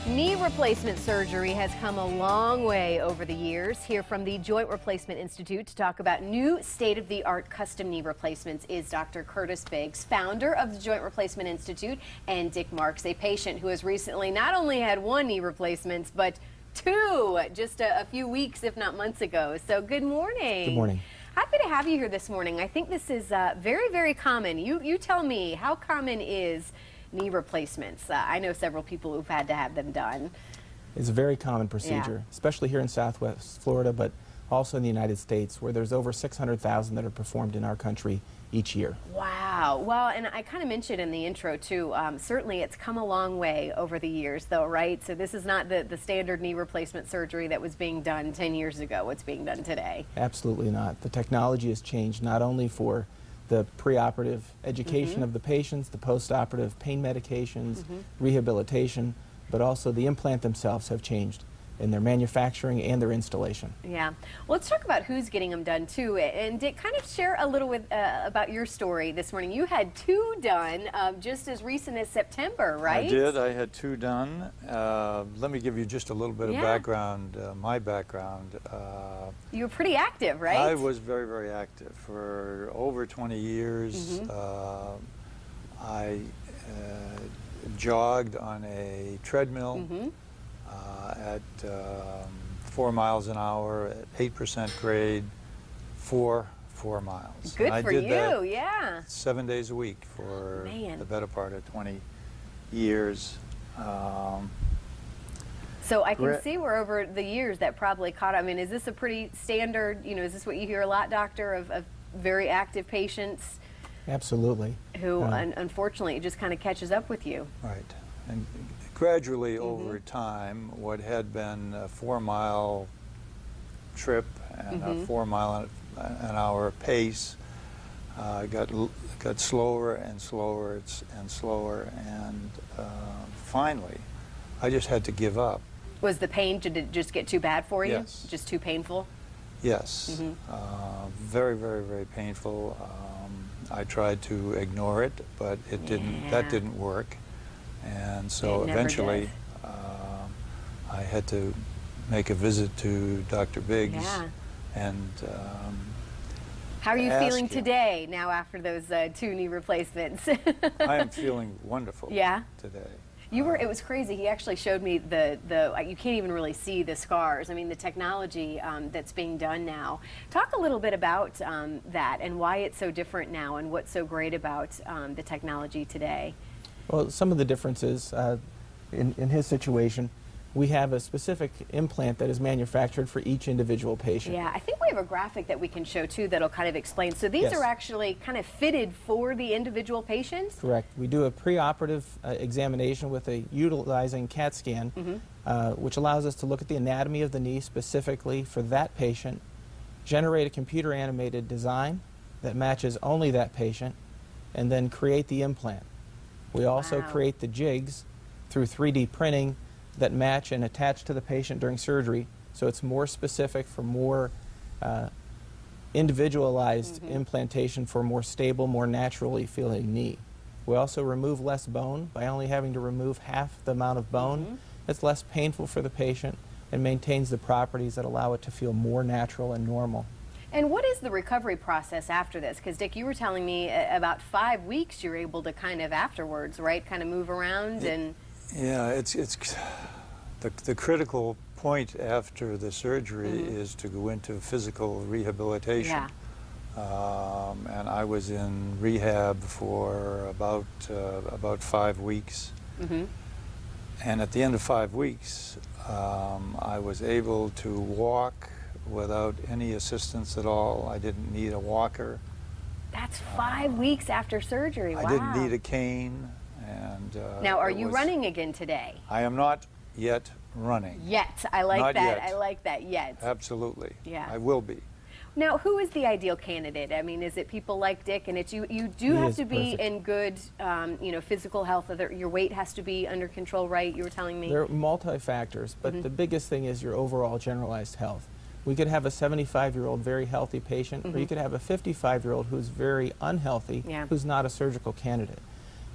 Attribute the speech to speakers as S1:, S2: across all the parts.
S1: Knee replacement surgery has come a long way over the years. Here from the Joint Replacement Institute to talk about new state-of-the-art custom knee replacements is Dr. Curtis Biggs, founder of the Joint Replacement Institute, and Dick Marks, a patient who has recently not only had one knee replacement, but two, just a few weeks, if not months ago. So good morning.
S2: Good morning.
S1: Happy to have you here this morning. I think this is very, very common. You tell me, how common is knee replacements? I know several people who've had to have them done.
S2: It's a very common procedure, especially here in Southwest Florida, but also in the United States, where there's over 600,000 that are performed in our country each year.
S1: Wow. Well, and I kind of mentioned in the intro too, certainly it's come a long way over the years though, right? So this is not the standard knee replacement surgery that was being done 10 years ago. What's being done today?
S2: Absolutely not. The technology has changed not only for the preoperative education of the patients, the postoperative pain medications, rehabilitation, but also the implant themselves have changed in their manufacturing and their installation.
S1: Yeah. Well, let's talk about who's getting them done too. And Dick, kind of share a little about your story this morning. You had two done just as recent as September, right?
S3: I did. I had two done. Let me give you just a little bit of background, my background.
S1: You were pretty active, right?
S3: I was very, very active. For over 20 years, I jogged on a treadmill at 4 miles an hour at 8% grade for 4 miles.
S1: Good
S3: and
S1: for
S3: I did
S1: you,
S3: that
S1: yeah.
S3: 7 days a week for the better part of 20 years.
S1: So I can see where over the years that probably caught. I mean, is this a pretty standard, is this what you hear a lot, doctor, of very active patients?
S2: Absolutely.
S1: Who, unfortunately, it just kind of catches up with you.
S3: Right. And gradually over time, what had been a 4-mile trip and a 4-mile-an-hour pace got slower and slower and slower, and finally, I just had to give up.
S1: Was the pain, did it just get too bad for you?
S3: Yes.
S1: Just too painful?
S3: Yes. Very, very, very painful. I tried to ignore it, but it didn't. That didn't work. And so eventually I had to make a visit to Dr. Biggs and
S1: how are you feeling today now after those two knee replacements?
S3: I am feeling wonderful today.
S1: You were, it was crazy. He actually showed me you can't even really see the scars. I mean, the technology that's being done now. Talk a little bit about that and why it's so different now and what's so great about the technology today.
S2: Well, some of the differences in his situation, we have a specific implant that is manufactured for each individual patient.
S1: Yeah, I think we have a graphic that we can show too that'll kind of explain. So these are actually kind of fitted for the individual patients?
S2: Correct. We do a preoperative examination with utilizing CAT scan, which allows us to look at the anatomy of the knee specifically for that patient, generate a computer animated design that matches only that patient, and then create the implant. We also create the jigs through 3D printing that match and attach to the patient during surgery, so it's more specific for more individualized implantation for a more stable, more naturally feeling knee. We also remove less bone by only having to remove half the amount of bone. It's less painful for the patient and maintains the properties that allow it to feel more natural and normal.
S1: And what is the recovery process after this? Because Dick, you were telling me about 5 weeks you're able to kind of afterwards, right? Kind of move around and...
S3: Yeah, it's the critical point after the surgery is to go into physical rehabilitation. And I was in rehab for about 5 weeks. And at the end of 5 weeks, I was able to walk without any assistance at all. I didn't need a walker.
S1: That's 5 weeks after surgery. Wow.
S3: I didn't need a cane. And
S1: now, are you running again today?
S3: I am not yet running.
S1: Yet. I like
S3: not
S1: that.
S3: Yet.
S1: I like that. Yet.
S3: Absolutely.
S1: Yeah.
S3: I will be.
S1: Now, who is the ideal candidate? I mean, is it people like Dick? And it's you do have to be in good, physical health. Your weight has to be under control, right? You were telling me.
S2: There are multi-factors, but the biggest thing is your overall generalized health. We could have a 75-year-old very healthy patient, or you could have a 55-year-old who's very unhealthy, who's not a surgical candidate.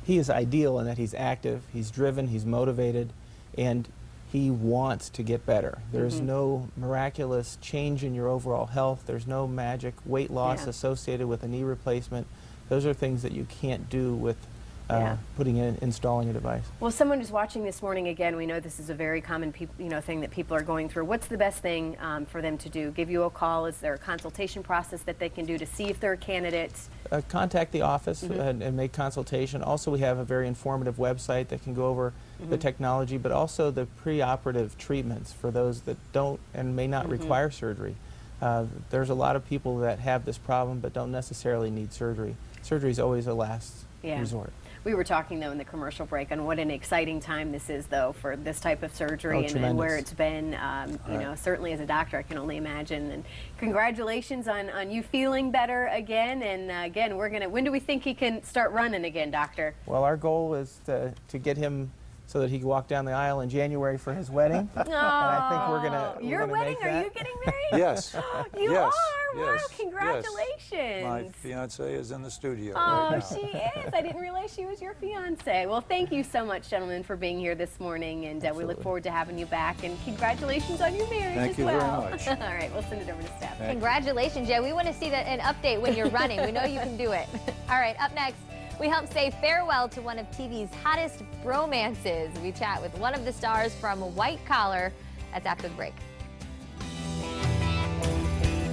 S2: He is ideal in that he's active, he's driven, he's motivated, and he wants to get better. There's no miraculous change in your overall health. There's no magic weight loss associated with a knee replacement. Those are things that you can't do with installing a device.
S1: Well, someone who's watching this morning, again, we know this is a very common thing that people are going through. What's the best thing for them to do? Give you a call? Is there a consultation process that they can do to see if they're candidates?
S2: Contact the office and make consultation. Also, we have a very informative website that can go over the technology, but also the preoperative treatments for those that don't and may not require surgery. There's a lot of people that have this problem but don't necessarily need surgery. Surgery is always a last resort.
S1: We were talking, though, in the commercial break on what an exciting time this is, though, for this type of surgery and where it's been. You know, certainly as a doctor, I can only imagine. And congratulations on you feeling better again. And again, when do we think he can start running again, Doctor?
S2: Well, our goal is to get him so that he can walk down the aisle in January for his wedding.
S1: Oh,
S2: and I think we're gonna
S1: your wedding?
S2: make that.
S1: Are you getting married?
S3: Yes.
S1: You
S3: yes.
S1: are? Wow,
S3: Yes.
S1: congratulations.
S3: Yes. My fiance is in the studio
S1: Oh,
S3: right now.
S1: she is. I didn't realize she was your fiance. Well, thank you so much, gentlemen, for being here this morning, and we look forward to having you back. And congratulations on your marriage
S3: Thank
S1: as
S3: you
S1: well.
S3: very much.
S1: All right, we'll send it over to Steph.
S4: Congratulations, Joe. We want to see an update when you're running. We know you can do it. All right, up next, we help say farewell to one of TV's hottest bromances. We chat with one of the stars from White Collar. That's after the break.